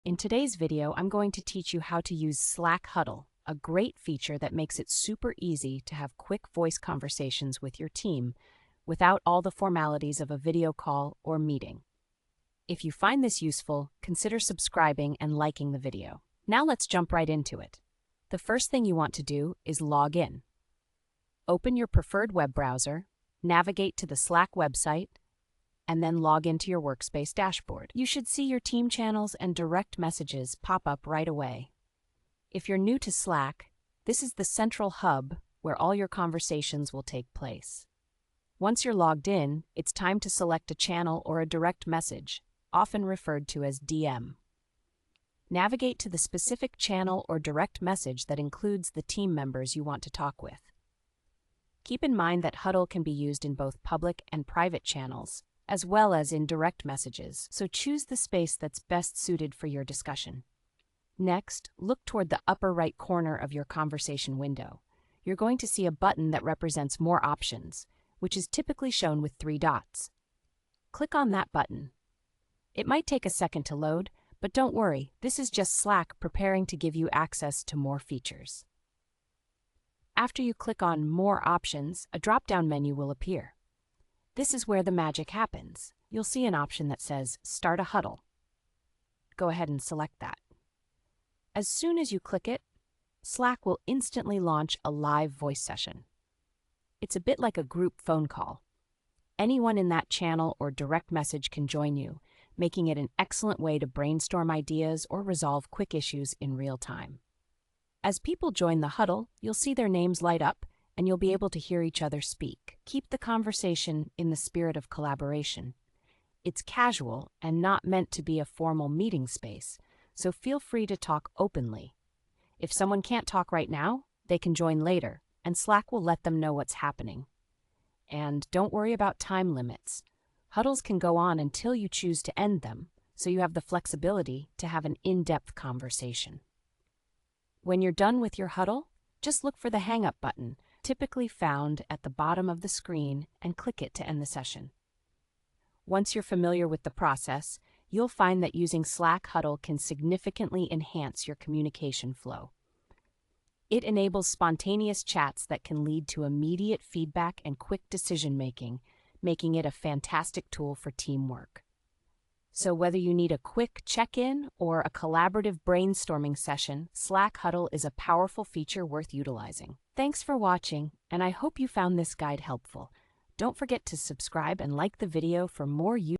In today's video, I'm going to teach you how to use Slack Huddle, a great feature that makes it super easy to have quick voice conversations with your team without all the formalities of a video call or meeting. If you find this useful, consider subscribing and liking the video. Now let's jump right into it. The first thing you want to do is log in. Open your preferred web browser, navigate to the Slack website, and then log into your workspace dashboard. You should see your team channels and direct messages pop up right away. If you're new to Slack, this is the central hub where all your conversations will take place. Once you're logged in, it's time to select a channel or a direct message, often referred to as DM. Navigate to the specific channel or direct message that includes the team members you want to talk with. Keep in mind that Huddle can be used in both public and private channels, as well as in direct messages, so choose the space that's best suited for your discussion. Next, look toward the upper right corner of your conversation window. You're going to see a button that represents More Options, which is typically shown with 3 dots. Click on that button. It might take a second to load, but don't worry, this is just Slack preparing to give you access to more features. After you click on More Options, a drop-down menu will appear. This is where the magic happens. You'll see an option that says Start a Huddle. Go ahead and select that. As soon as you click it, Slack will instantly launch a live voice session. It's a bit like a group phone call. Anyone in that channel or direct message can join you, making it an excellent way to brainstorm ideas or resolve quick issues in real time. As people join the huddle, you'll see their names light up, and you'll be able to hear each other speak. Keep the conversation in the spirit of collaboration. It's casual and not meant to be a formal meeting space, so feel free to talk openly. If someone can't talk right now, they can join later, and Slack will let them know what's happening. And don't worry about time limits. Huddles can go on until you choose to end them, so you have the flexibility to have an in-depth conversation. When you're done with your huddle, just look for the Hang Up button, typically found at the bottom of the screen, and click it to end the session. Once you're familiar with the process, you'll find that using Slack Huddle can significantly enhance your communication flow. It enables spontaneous chats that can lead to immediate feedback and quick decision-making, making it a fantastic tool for teamwork. So whether you need a quick check-in or a collaborative brainstorming session, Slack Huddle is a powerful feature worth utilizing. Thanks for watching, and I hope you found this guide helpful. Don't forget to subscribe and like the video for more